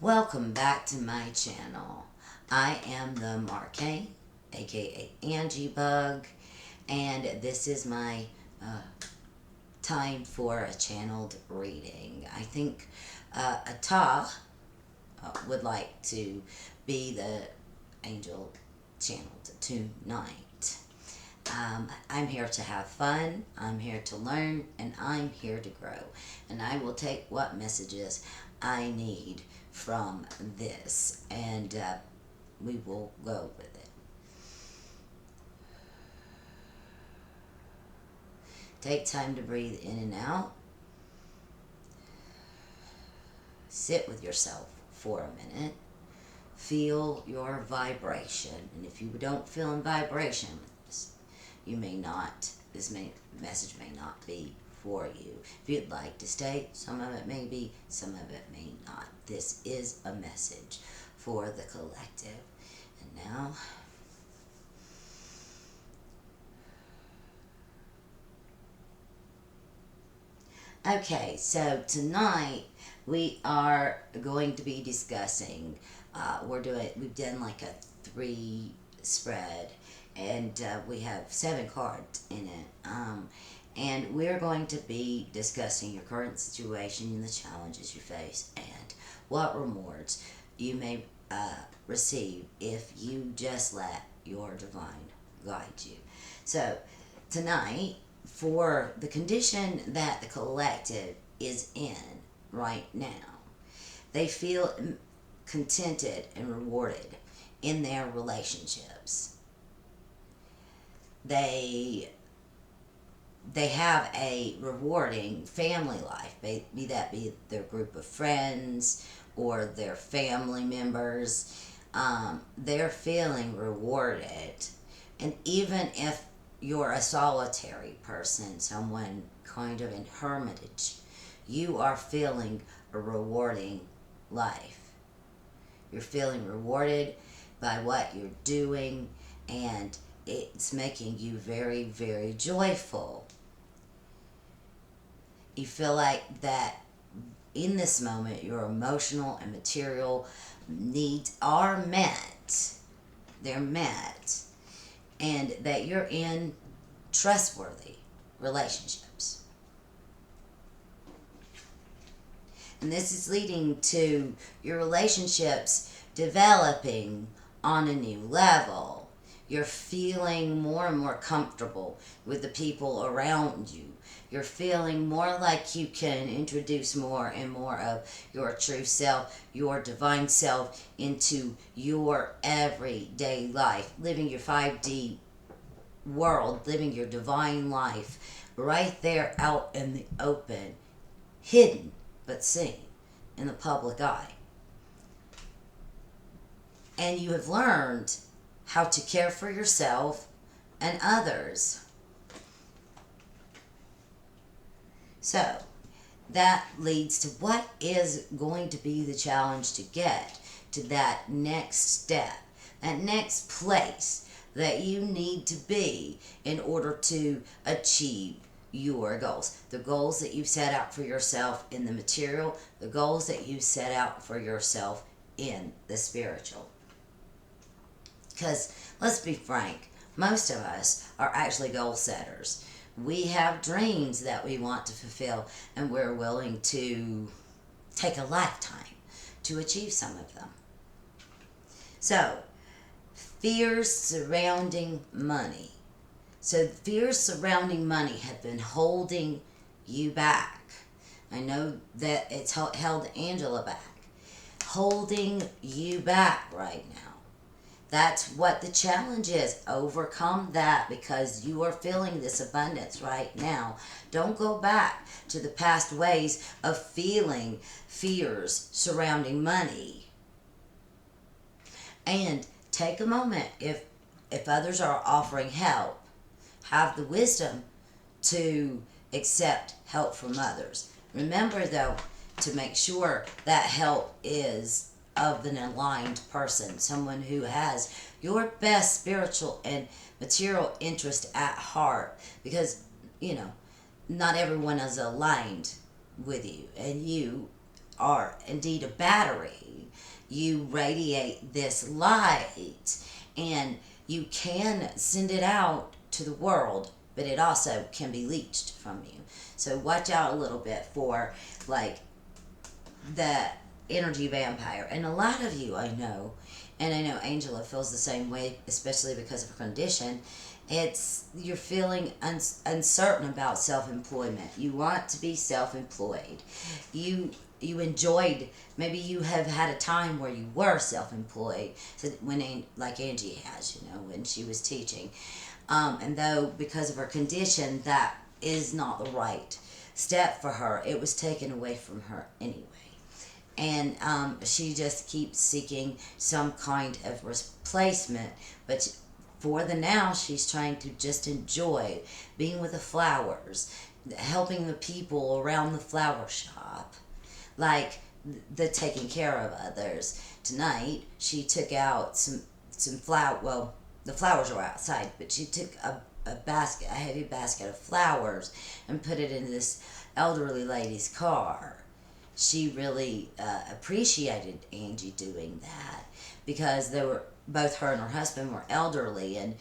Welcome back to my channel. I am the Marquet, aka Angie Bug, and this is my time for a channeled reading. I think Atah would like to be the angel channeled tonight. I'm here to have fun, I'm here to learn, and I'm here to grow. And I will take what messages I need from this, and we will go with it. Take time to breathe in and out. Sit with yourself for a minute. Feel your vibration. And if you don't feel in vibration, you may not, message may not be for you. If you'd like to stay, some of it may be, some of it may not. This is a message for the collective. And now, okay, so tonight we are going to be discussing, we've done like a 3 spread, and we have 7 cards in it. And we're going to be discussing your current situation and the challenges you face and what rewards you may receive if you just let your divine guide you. So, tonight, for the condition that the collective is in right now, they feel contented and rewarded in their relationships. They have a rewarding family life, be that be their group of friends or their family members. They're feeling rewarded. And even if you're a solitary person, someone kind of in hermitage, you are feeling a rewarding life. You're feeling rewarded by what you're doing, and it's making you very, very joyful. You feel like that in this moment your emotional and material needs are met. They're met. And that you're in trustworthy relationships. And this is leading to your relationships developing on a new level. You're feeling more and more comfortable with the people around you. You're feeling more like you can introduce more and more of your true self, your divine self, into your everyday life, living your 5D world, living your divine life right there out in the open, hidden but seen in the public eye. And you have learned how to care for yourself and others. So, that leads to what is going to be the challenge to get to that next step, that next place that you need to be in order to achieve your goals. The goals that you set out for yourself in the material, the goals that you set out for yourself in the spiritual. Because, let's be frank, most of us are actually goal setters. We have dreams that we want to fulfill, and we're willing to take a lifetime to achieve some of them. So, fears surrounding money. So, fears surrounding money have been holding you back. I know that it's held Angela back. Holding you back right now. That's what the challenge is. Overcome that, because you are feeling this abundance right now. Don't go back to the past ways of feeling fears surrounding money. And take a moment, if others are offering help, have the wisdom to accept help from others. Remember, though, to make sure that help is of an aligned person, someone who has your best spiritual and material interest at heart, because not everyone is aligned with you, and you are indeed a battery You radiate this light, and you can send it out to the world, but it also can be leached from you. So watch out a little bit for like the energy vampire. And a lot of you I know, and I know Angela feels the same way, especially because of her condition. It's you're feeling uncertain about self-employment. You want to be self-employed. You enjoyed, maybe you have had a time where you were self-employed, so when like Angie has, when she was teaching, and though because of her condition that is not the right step for her, it was taken away from her anyway. And she just keeps seeking some kind of replacement, but for the now she's trying to just enjoy being with the flowers, helping the people around the flower shop, like the taking care of others. Tonight she took out some flower, well, the flowers were outside, but she took a heavy basket of flowers and put it in this elderly lady's car. She really appreciated Angie doing that, because they were both, her and her husband were elderly, and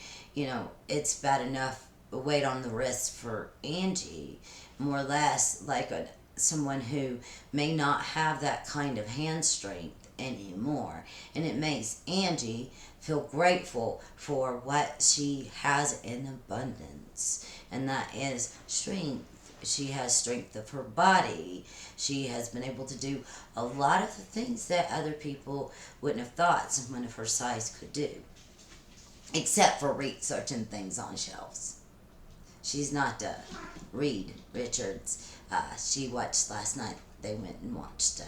it's bad enough a weight on the wrist for Angie, more or less like someone who may not have that kind of hand strength anymore. And it makes Angie feel grateful for what she has in abundance, and that is strength. She has strength of her body. She has been able to do a lot of the things that other people wouldn't have thought someone of her size could do, except for researching things on shelves. She's not Reed Richards. She watched last night. They went and watched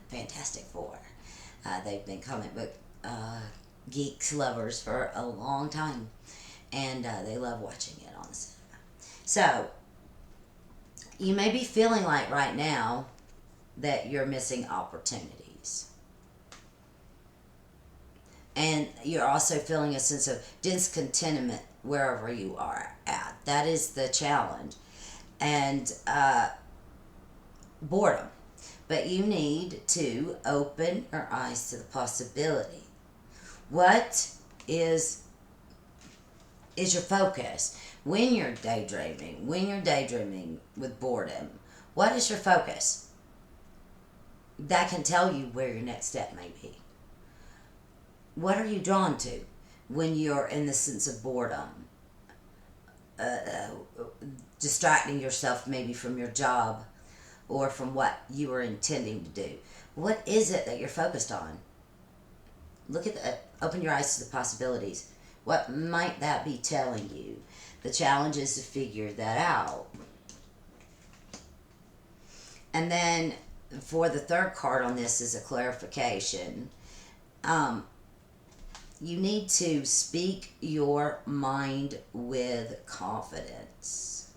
Fantastic Four. They've been comic book geeks, lovers for a long time, and they love watching it on the cinema. So you may be feeling like right now that you're missing opportunities. And you're also feeling a sense of discontentment wherever you are at. That is the challenge. And boredom. But you need to open your eyes to the possibility. What is your focus? When you're daydreaming with boredom, what is your focus? That can tell you where your next step may be. What are you drawn to when you're in the sense of boredom? Distracting yourself maybe from your job or from what you were intending to do. What is it that you're focused on? Open your eyes to the possibilities. What might that be telling you? The challenge is to figure that out. And then for the third card on this is a clarification. You need to speak your mind with confidence.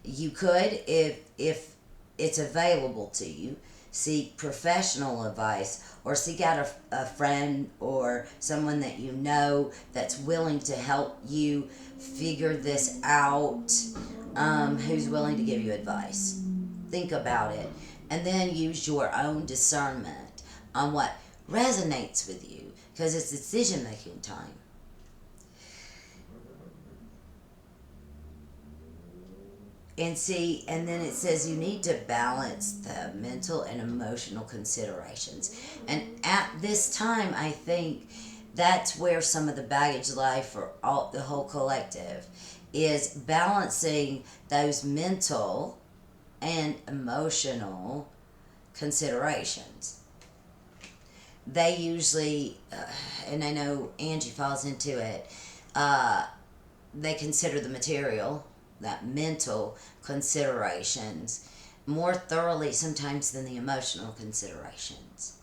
You could, if it's available to you, seek professional advice, or seek out a friend or someone that you know that's willing to help you figure this out, who's willing to give you advice. Think about it, and then use your own discernment on what resonates with you, because it's decision-making time. And then it says you need to balance the mental and emotional considerations. And at this time, I think that's where some of the baggage lie for the whole collective, is balancing those mental and emotional considerations. They usually, and I know Angie falls into it, they consider the material, that mental considerations, more thoroughly sometimes than the emotional considerations.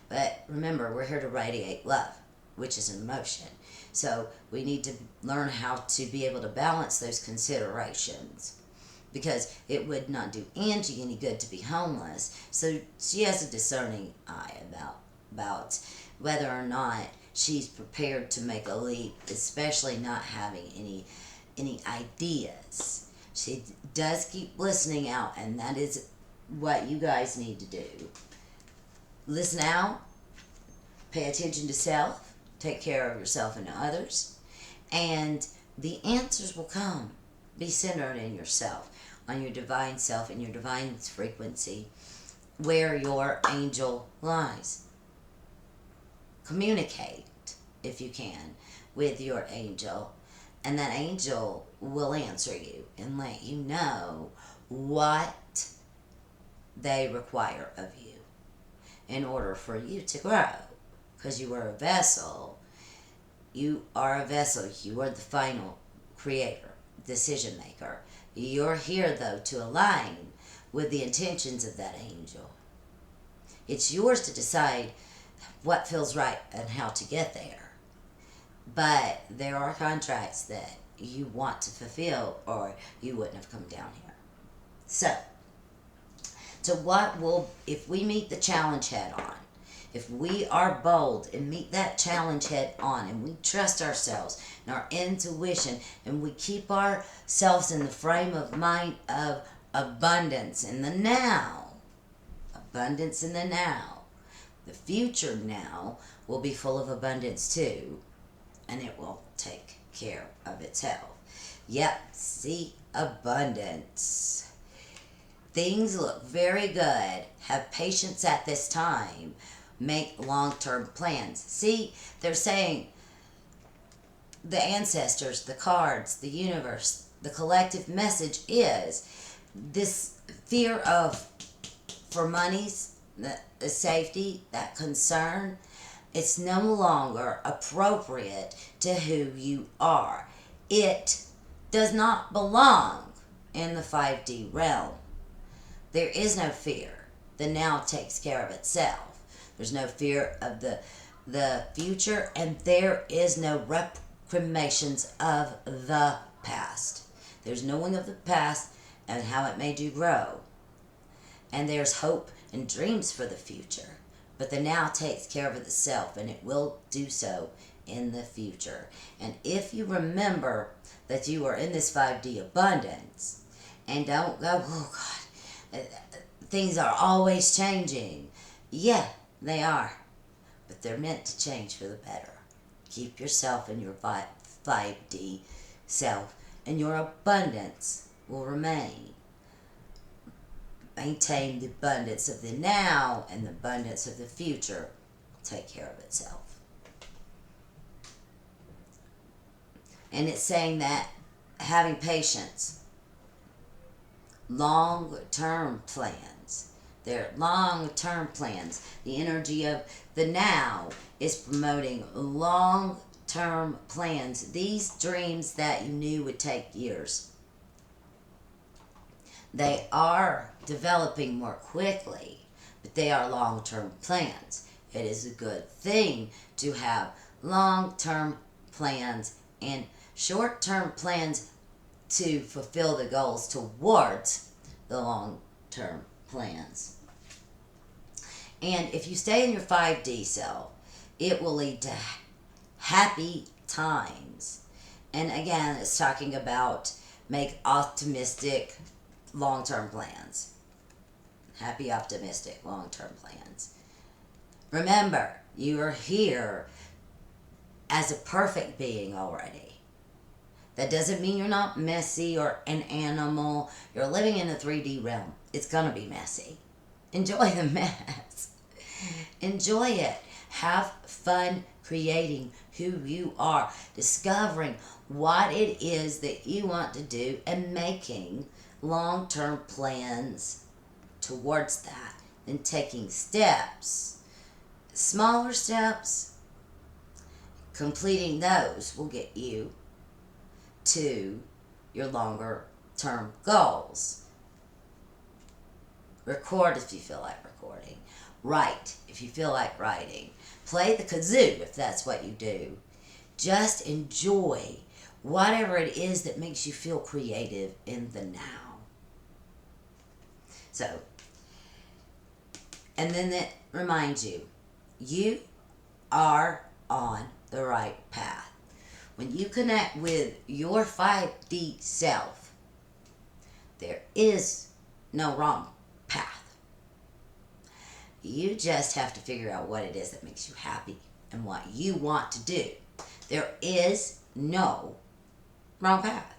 But remember, we're here to radiate love, which is an emotion. So we need to learn how to be able to balance those considerations, because it would not do Angie any good to be homeless. So she has a discerning eye about whether or not she's prepared to make a leap, especially not having any ideas. She does keep listening out, and that is what you guys need to do. Listen out Pay attention to self, take care of yourself and others, and the answers will come. Be centered in yourself, on your divine self and your divine frequency, where your angel lies. Communicate, if you can, with your angel, and that angel will answer you and let you know what they require of you in order for you to grow. Because you are a vessel. You are a vessel. You are the final creator, decision maker. You're here, though, to align with the intentions of that angel. It's yours to decide what feels right and how to get there. But there are contracts that you want to fulfill, or you wouldn't have come down here. So what will, if we meet the challenge head on, if we are bold and meet that challenge head on, and we trust ourselves and our intuition, and we keep ourselves in the frame of mind of abundance in the now, abundance in the now, the future now will be full of abundance too, and it will take care of itself. Yep, see, abundance. Things look very good. Have patience at this time. Make long-term plans. See, they're saying the ancestors, the cards, the universe, the collective message is this fear of, for monies, the safety, that concern, it's no longer appropriate to who you are. It does not belong in the 5D realm. There is no fear. The now takes care of itself. There's no fear of the future, and there is no recriminations of the past. There's knowing of the past and how it made you grow. And there's hope and dreams for the future. But the now takes care of itself, and it will do so in the future. And if you remember that you are in this 5D abundance, and don't go, oh God, things are always changing. Yeah, they are. But they're meant to change for the better. Keep yourself in your 5D self, and your abundance will remain. Maintain the abundance of the now, and the abundance of the future will take care of itself. And it's saying that having patience, long-term plans. They're long-term plans. The energy of the now is promoting long-term plans. These dreams that you knew would take years, they are developing more quickly, but they are long-term plans. It is a good thing to have long-term plans and short-term plans to fulfill the goals towards the long-term plans. And if you stay in your 5D self, it will lead to happy times. And again, it's talking about make optimistic long-term plans. Happy, optimistic long-term plans. Remember, you are here as a perfect being already. That doesn't mean you're not messy or an animal. You're living in a 3D realm. It's going to be messy. Enjoy the mess. Enjoy it. Have fun creating who you are. Discovering what it is that you want to do and making long-term plans towards that. And taking steps. Smaller steps. Completing those will get you to your longer term goals. Record if you feel like recording. Write if you feel like writing. Play the kazoo if that's what you do. Just enjoy whatever it is that makes you feel creative in the now. So, and then that reminds you, you are on the right path. When you connect with your 5D self, there is no wrong path. You just have to figure out what it is that makes you happy and what you want to do. There is no wrong path.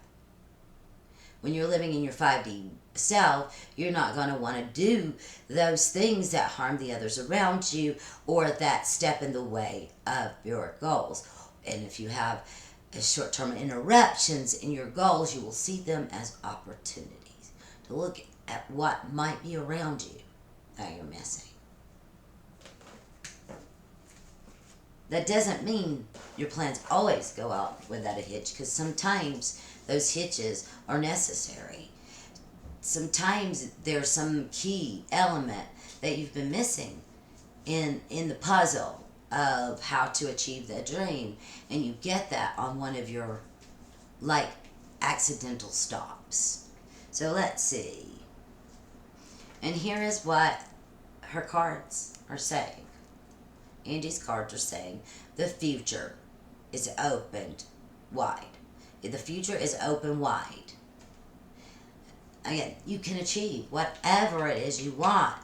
When you're living in your 5D self, you're not going to want to do those things that harm the others around you or that step in the way of your goals. And if you have short-term interruptions in your goals, you will see them as opportunities to look at what might be around you that you're missing. That doesn't mean your plans always go out without a hitch, because sometimes those hitches are necessary. Sometimes there's some key element that you've been missing in the puzzle of how to achieve that dream, and you get that on one of your accidental stops. So let's see. And here is what her cards are saying. Angie's cards are saying the future is opened wide. The future is open wide. Again, you can achieve whatever it is you want.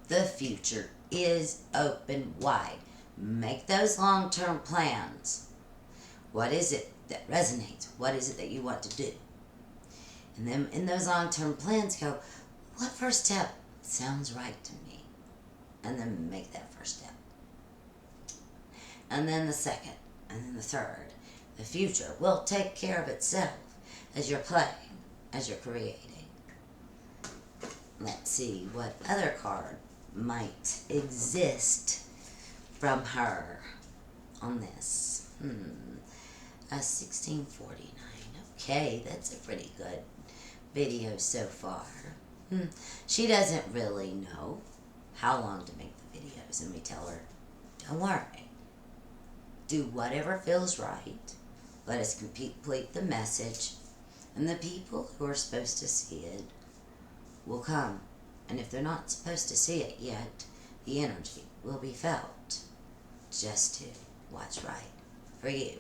The future is open wide. Make those long-term plans. What is it that resonates? What is it that you want to do? And then in those long-term plans, go, what first step sounds right to me? And then make that first step. And then the second, and then the third. The future will take care of itself as you're playing, as you're creating. Let's see what other card might exist from her on this. A 1649. Okay, that's a pretty good video so far. She doesn't really know how long to make the videos, and we tell her, don't worry. Do whatever feels right. Let us complete the message, and the people who are supposed to see it will come. And if they're not supposed to see it yet, the energy will be felt just to what's right for you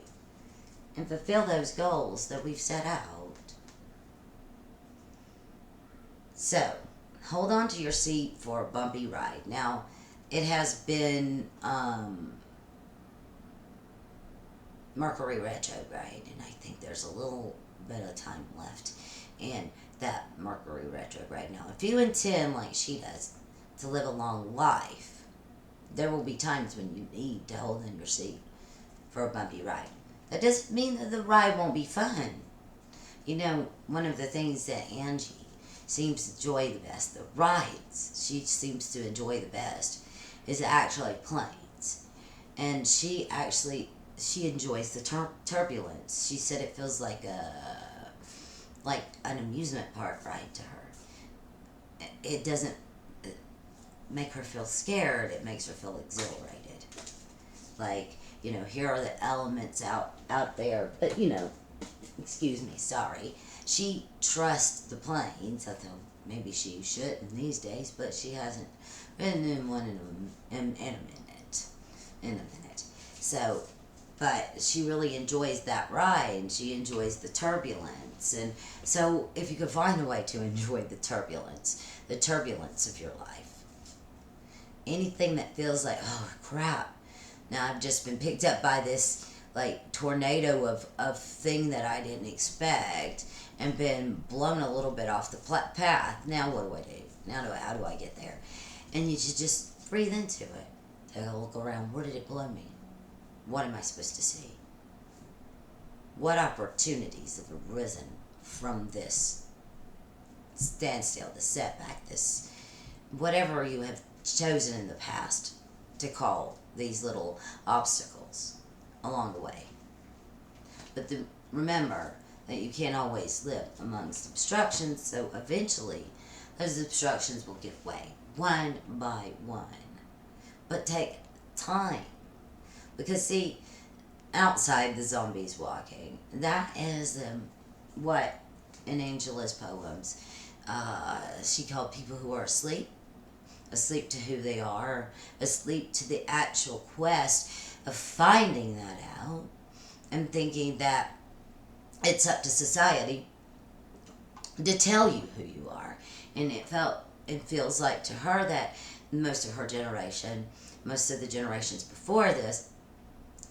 and fulfill those goals that we've set out. So, hold on to your seat for a bumpy ride. Now, it has been Mercury retrograde, and I think there's a little bit of time left in that Mercury retrograde. Now, if you intend, like she does, to live a long life, there will be times when you need to hold in your seat for a bumpy ride. That doesn't mean that the ride won't be fun. You know, one of the things that Angie seems to enjoy the best, the rides she seems to enjoy the best, is actually planes. And she enjoys the turbulence. She said it feels like an amusement park ride to her. It doesn't make her feel scared. It makes her feel exhilarated. Like, you know, here are the elements out there. But, you know, excuse me, sorry. She trusts the planes. I thought maybe she should in these days, but she hasn't ridden in one in a minute. So, but she really enjoys that ride, and she enjoys the turbulence. And so if you could find a way to enjoy the turbulence of your life, anything that feels like, oh crap, now I've just been picked up by this tornado of thing that I didn't expect and been blown a little bit off the path. Now what do I do? How do I get there? And you should just breathe into it. Take a look around. Where did it blow me? What am I supposed to see? What opportunities have arisen from this standstill, this setback, this whatever you have chosen in the past to call these little obstacles along the way? But remember that you can't always live amongst obstructions, so eventually those obstructions will give way, one by one. But take time. Because, see, outside the zombies walking, that is what in Angela's poems she called people who are asleep to who they are, asleep to the actual quest of finding that out, and thinking that it's up to society to tell you who you are. And it feels like to her that most of her generation, most of the generations before this,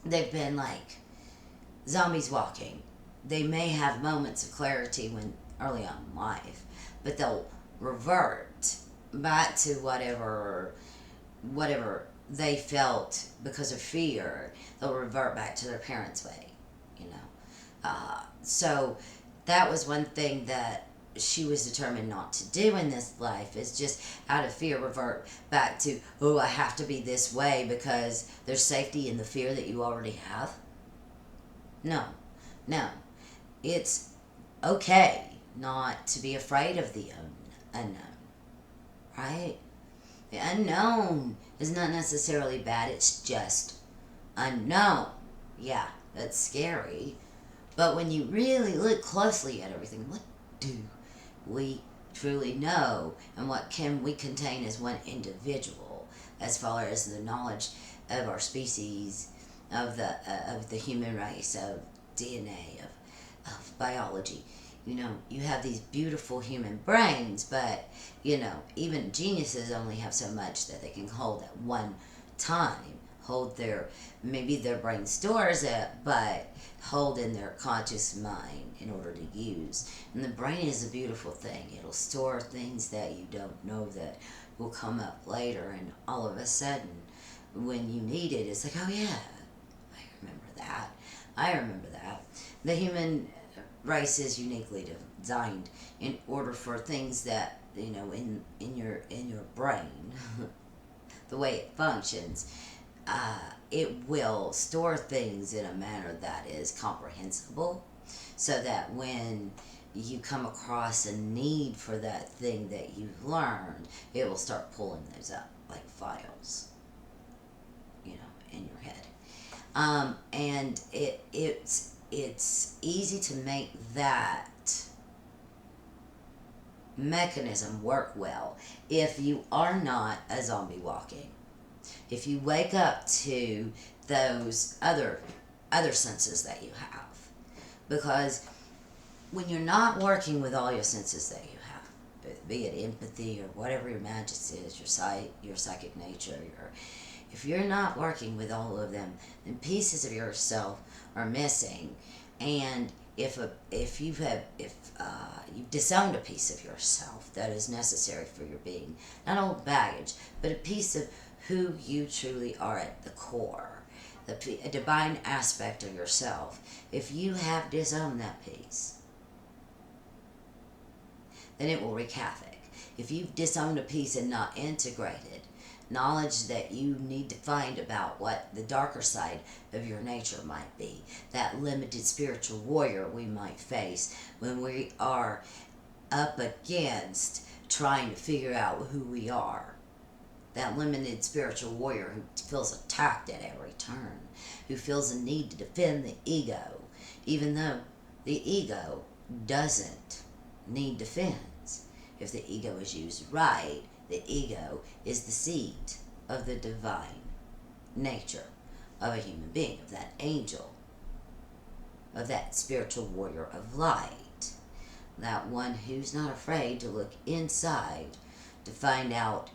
they've been like zombies walking. They may have moments of clarity when early on in life, but they'll revert back to whatever they felt because of fear. They'll revert back to their parents' way, you know. So that was one thing that she was determined not to do in this life, is just out of fear revert back to, oh, I have to be this way because there's safety in the fear that you already have. No, no. It's okay not to be afraid of the unknown, right? The unknown is not necessarily bad, it's just unknown. Yeah, that's scary. But when you really look closely at everything, what do we truly know? And what can we contain as one individual as far as the knowledge of our species, of the human race, of DNA, of biology? You know, you have these beautiful human brains, but, you know, even geniuses only have so much that they can hold at one time. Hold maybe their brain stores it, but hold in their conscious mind in order to use. And the brain is a beautiful thing. It'll store things that you don't know that will come up later, and all of a sudden, when you need it, it's like, oh yeah, I remember that. I remember that. The human race is uniquely designed in order for things that, you know, in your brain, the way it functions, it will store things in a manner that is comprehensible, so that when you come across a need for that thing that you've learned, it will start pulling those up like files, you know, in your head. And it's easy to make that mechanism work well if you are not a zombie walking. If you wake up to those other senses that you have. Because when you're not working with all your senses that you have, be it empathy or whatever your magic is, your sight, your psychic nature, if you're not working with all of them, then pieces of yourself are missing. And if you've disowned a piece of yourself that is necessary for your being, not old baggage, but a piece of who you truly are at the core, a divine aspect of yourself, if you have disowned that piece, then it will wreak havoc. If you've disowned a piece and not integrated knowledge that you need to find about what the darker side of your nature might be, that limited spiritual warrior we might face when we are up against trying to figure out who we are, that limited spiritual warrior who feels attacked at every turn, who feels a need to defend the ego, even though the ego doesn't need defense. If the ego is used right, the ego is the seed of the divine nature of a human being, of that angel, of that spiritual warrior of light, that one who's not afraid to look inside to find out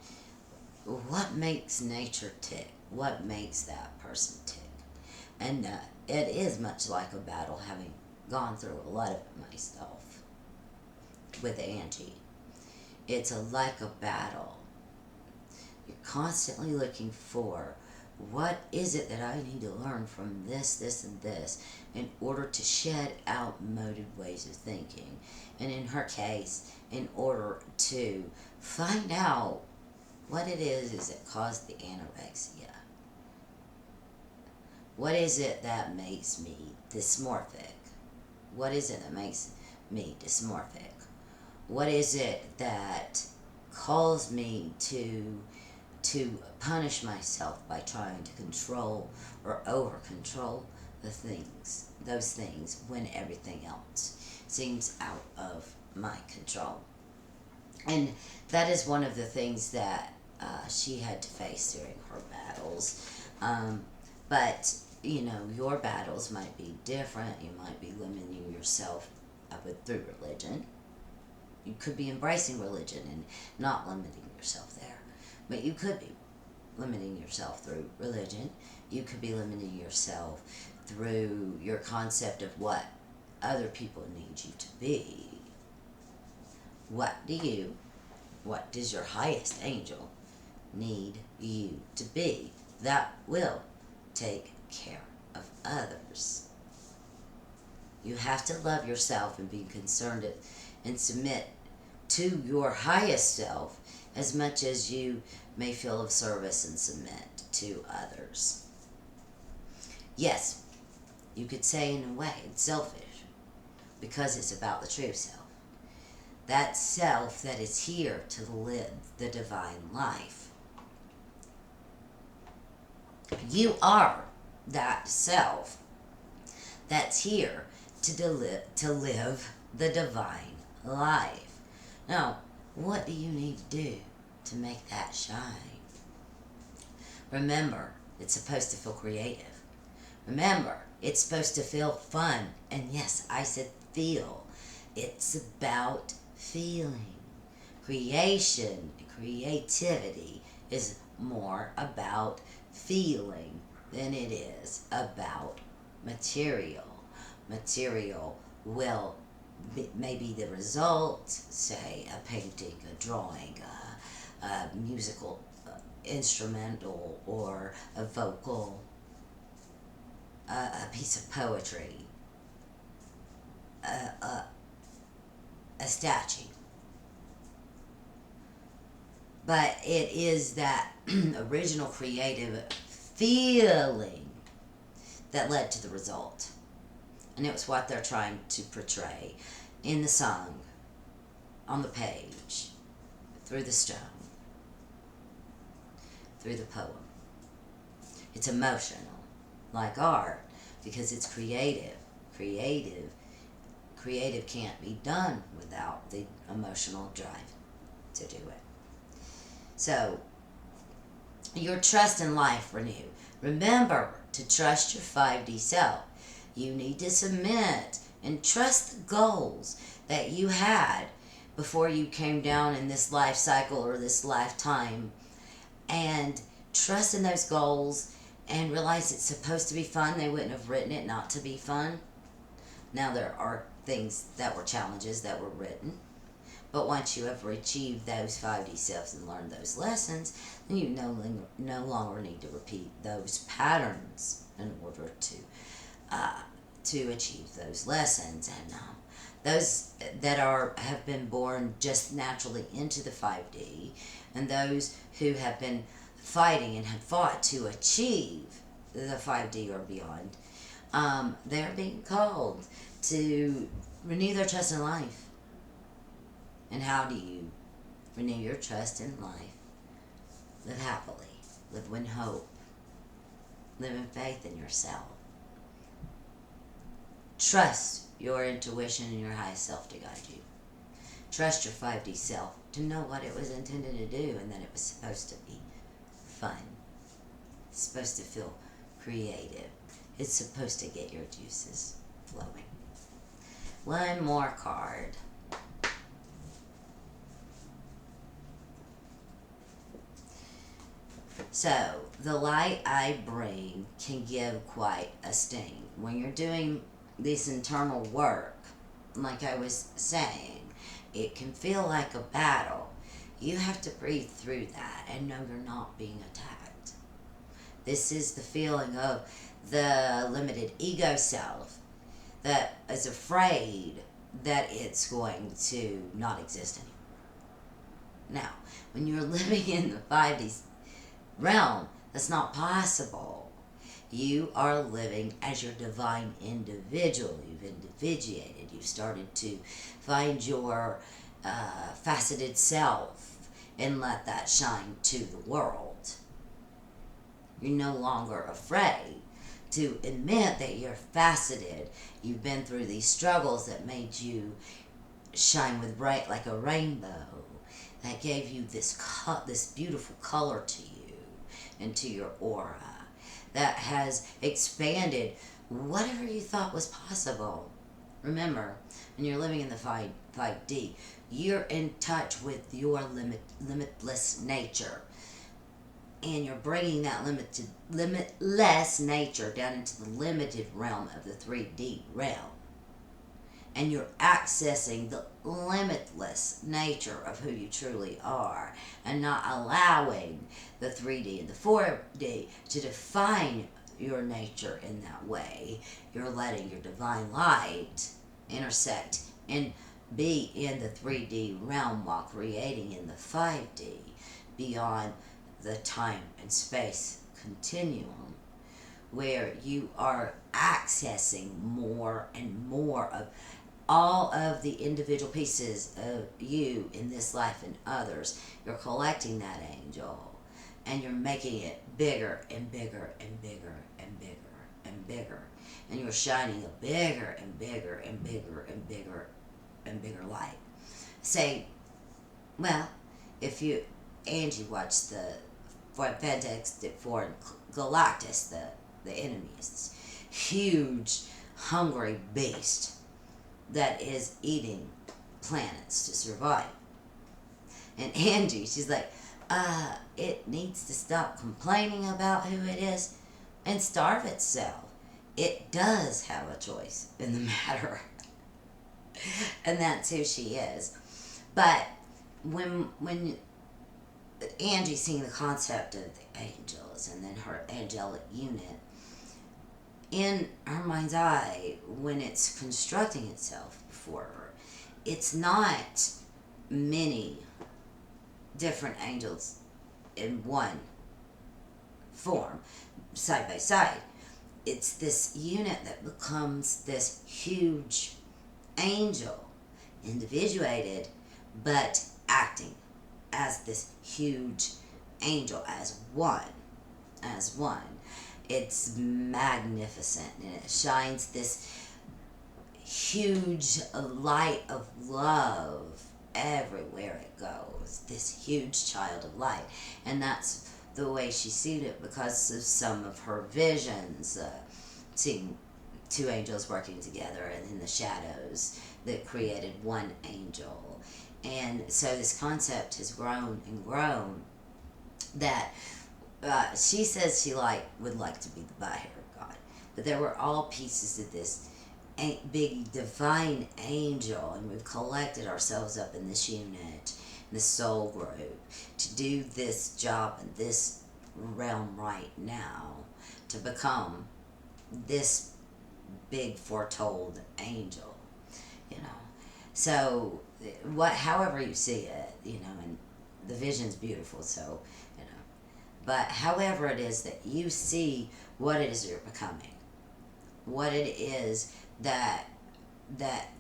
what makes nature tick, what makes that person tick. And it is much like a battle, having gone through a lot of it myself with Angie. It's like a battle. You're constantly looking for, what is it that I need to learn from this, this, and this in order to shed out motive ways of thinking. And in her case, in order to find out what it is that caused the anorexia. What is it that makes me dysmorphic? What is it that makes me dysmorphic? What is it that calls me to punish myself by trying to control or over control those things, when everything else seems out of my control? And that is one of the things that she had to face during her battles. But, you know, your battles might be different. You might be limiting yourself through religion. You could be embracing religion and not limiting yourself there. But you could be limiting yourself through religion. You could be limiting yourself through your concept of what other people need you to be. What does your highest angel need you to be? That will take care of others. You have to love yourself and be concerned and submit to your highest self as much as you may feel of service and submit to others. Yes, you could say in a way it's selfish because it's about the true self. That self that is here to live the divine life. You are that self that's here to live the divine life. Now, what do you need to do to make that shine? Remember, it's supposed to feel creative. Remember, it's supposed to feel fun. And yes, I said feel. It's about feeling. Creativity is more about feeling than it is about material. Material will maybe the result, say a painting, a drawing, a musical instrumental, or a vocal, a piece of poetry, a statue. But it is that original creative feeling that led to the result. And it was what they're trying to portray in the song, on the page, through the stone, through the poem. It's emotional, like art, because it's creative. Creative can't be done without the emotional drive to do it. So, your trust in life renewed. Remember to trust your 5D self. You need to submit and trust the goals that you had before you came down in this life cycle or this lifetime. And trust in those goals and realize it's supposed to be fun. They wouldn't have written it not to be fun. Now there are things that were challenges that were written. But once you have achieved those 5D selves and learned those lessons, then you no longer need to repeat those patterns in order to achieve those lessons. And those that have been born just naturally into the 5D, and those who have been fighting and have fought to achieve the 5D or beyond, they're being called to renew their trust in life. And how do you renew your trust in life? Live happily. Live in hope. Live in faith in yourself. Trust your intuition and your highest self to guide you. Trust your 5D self to know what it was intended to do and that it was supposed to be fun. It's supposed to feel creative. It's supposed to get your juices flowing. One more card. So, the light I bring can give quite a sting. When you're doing this internal work, like I was saying, it can feel like a battle. You have to breathe through that and know you're not being attacked. This is the feeling of the limited ego self that is afraid that it's going to not exist anymore. Now, when you're living in the 5D realm, that's not possible. You are living as your divine individual. You've individuated. You've started to find your faceted self and let that shine to the world. You're no longer afraid to admit that you're faceted. You've been through these struggles that made you shine with bright like a rainbow, that gave you this beautiful color to you and to your aura, that has expanded whatever you thought was possible. Remember, when you're living in the 5D, you're in touch with your limitless nature. and you're bringing that limitless nature down into the limited realm of the 3D realm. And you're accessing the limitless nature of who you truly are, and not allowing the 3D and the 4D to define your nature in that way. You're letting your divine light intersect and be in the 3D realm while creating in the 5D, beyond the time and space continuum, where you are accessing more and more of all of the individual pieces of you in this life and others. You're collecting that angel, and you're making it bigger and bigger and bigger and bigger and bigger. And you're shining a bigger and bigger and bigger and bigger and bigger light. Say, well, if you, Angie, watched the Fantastic Four and Galactus, the enemy is this huge, hungry beast that is eating planets to survive. And Angie, she's like, it needs to stop complaining about who it is and starve itself. It does have a choice in the matter. And that's who she is. But when Angie's seeing the concept of the angels and then her angelic unit, in her mind's eye, when it's constructing itself before her, it's not many different angels in one form, side by side. It's this unit that becomes this huge angel, individuated, but acting as this huge angel, as one. It's magnificent, and it shines this huge light of love everywhere it goes. This huge child of light. And that's the way she seen it because of some of her visions, seeing two angels working together and in the shadows that created one angel. And so this concept has grown and grown, that she says she would like to be the by her God. But there were all pieces of this big divine angel, and we've collected ourselves up in this unit, the soul group, to do this job in this realm right now, to become this big foretold angel, So however you see it, and the vision's beautiful, so, but however it is that you see what it is you're becoming, what it is that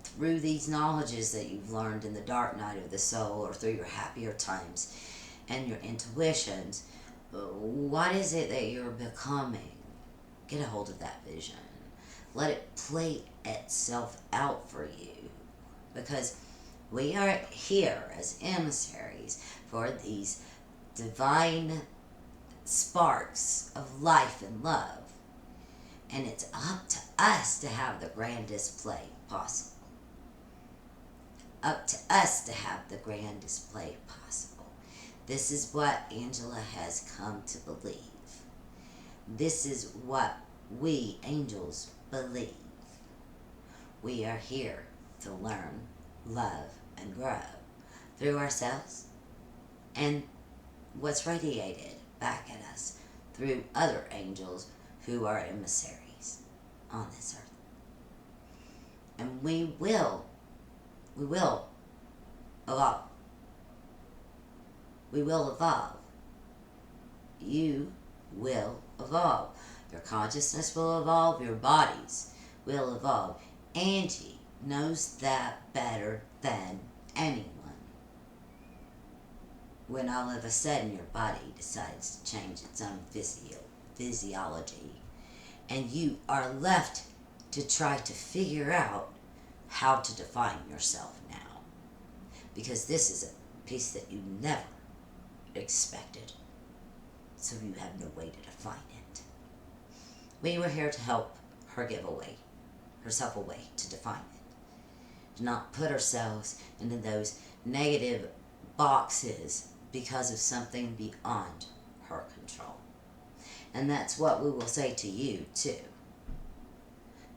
through these knowledges that you've learned in the dark night of the soul, or through your happier times and your intuitions, what is it that you're becoming? Get a hold of that vision. Let it play itself out for you, because we are here as emissaries for these divine sparks of life and love. And it's up to us to have the grandest play possible. Up to us to have the grandest play possible. This is what Angela has come to believe. This is what we angels believe. We are here to learn, love, and grow through ourselves and what's radiated back at us through other angels who are emissaries on this earth. And we will evolve. We will evolve. You will evolve. Your consciousness will evolve. Your bodies will evolve. Angie knows that better than anyone. When all of a sudden your body decides to change its own physiology, and you are left to try to figure out how to define yourself now, because this is a piece that you never expected, so you have no way to define it. We were here to help her give herself a way to define it, to not put ourselves into those negative boxes because of something beyond her control. And that's what we will say to you, too.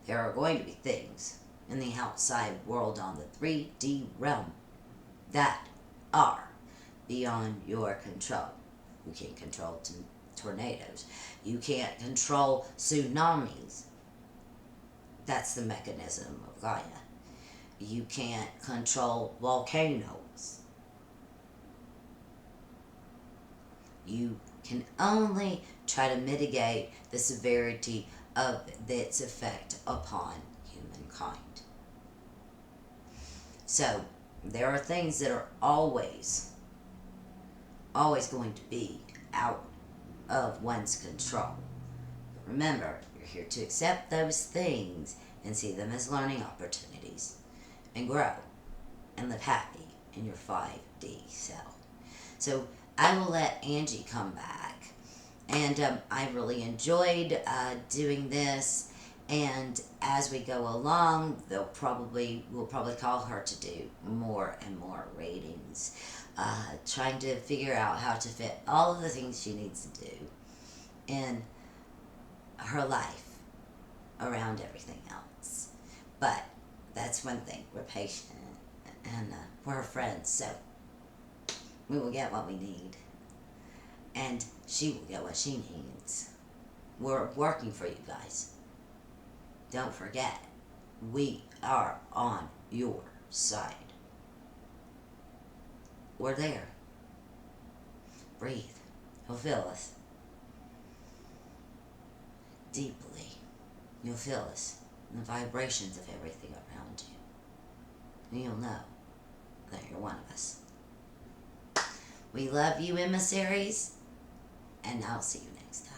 There are going to be things in the outside world on the 3D realm that are beyond your control. You can't control tornadoes. You can't control tsunamis. That's the mechanism of Gaia. You can't control volcanoes. You can only try to mitigate the severity of its effect upon humankind. So, there are things that are always going to be out of one's control. But remember, you're here to accept those things and see them as learning opportunities and grow and live happy in your 5D self. So I will let Angie come back, and I really enjoyed doing this. And as we go along, we'll probably call her to do more and more readings, trying to figure out how to fit all of the things she needs to do in her life around everything else. But that's one thing. We're patient, and we're her friends, so we will get what we need, and she will get what she needs. We're working for you guys. Don't forget, we are on your side. We're there. Breathe. You'll feel us. Deeply. You'll feel us in the vibrations of everything around you. And you'll know that you're one of us. We love you, emissaries, and I'll see you next time.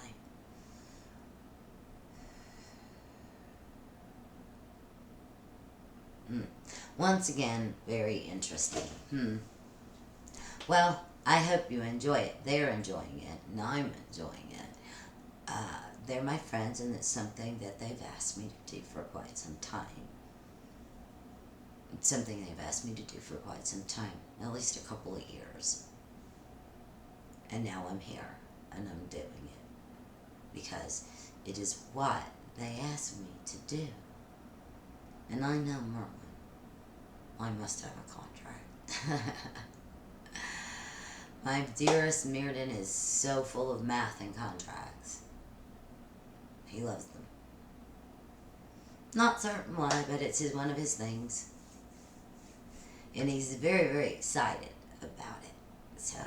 Once again, very interesting. Well, I hope you enjoy it. They're enjoying it, and I'm enjoying it. They're my friends, and it's something that they've asked me to do for quite some time. It's something they've asked me to do for quite some time, at least a couple of years. And now I'm here, and I'm doing it, because it is what they asked me to do. And I know Merlin. I must have a contract. My dearest Mirrodin is so full of math and contracts. He loves them. Not certain why, but it's one of his things. And he's very, very excited about it. So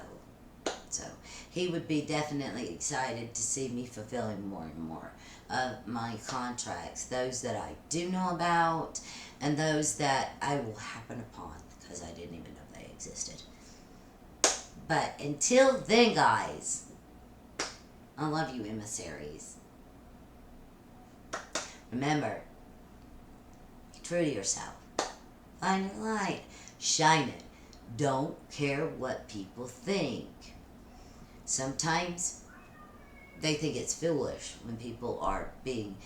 he would be definitely excited to see me fulfilling more and more of my contracts, those that I do know about and those that I will happen upon, because I didn't even know they existed. But until then, guys, I love you, emissaries. Remember, be true to yourself. Find your light. Shine it. Don't care what people think. Sometimes they think it's foolish when people are being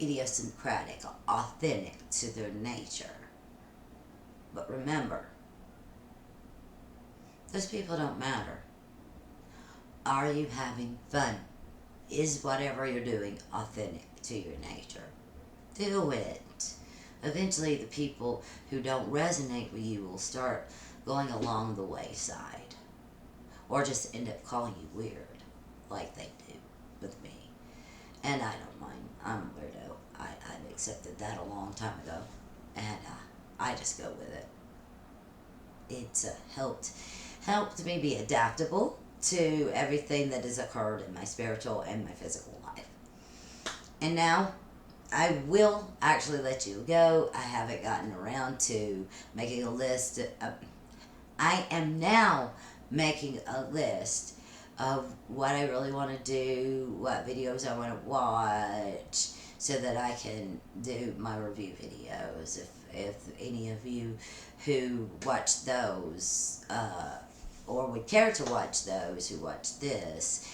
idiosyncratic, authentic to their nature. But remember, those people don't matter. Are you having fun? Is whatever you're doing authentic to your nature? Do it. Eventually, the people who don't resonate with you will start going along the wayside. Or just end up calling you weird, like they do with me. And I don't mind. I'm a weirdo. I've accepted that a long time ago. And I just go with it. It's helped me be adaptable to everything that has occurred in my spiritual and my physical life. And now, I will actually let you go. I haven't gotten around to making a list. I am now making a list of what I really want to do, what videos I want to watch, so that I can do my review videos. If any of you who watch those, or would care to watch those who watch this,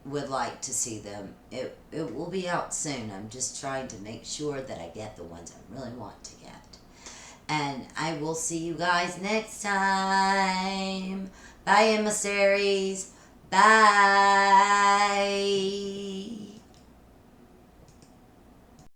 would like to see them, it will be out soon. I'm just trying to make sure that I get the ones I really want to get. And I will see you guys next time. Bye, emissaries. Bye.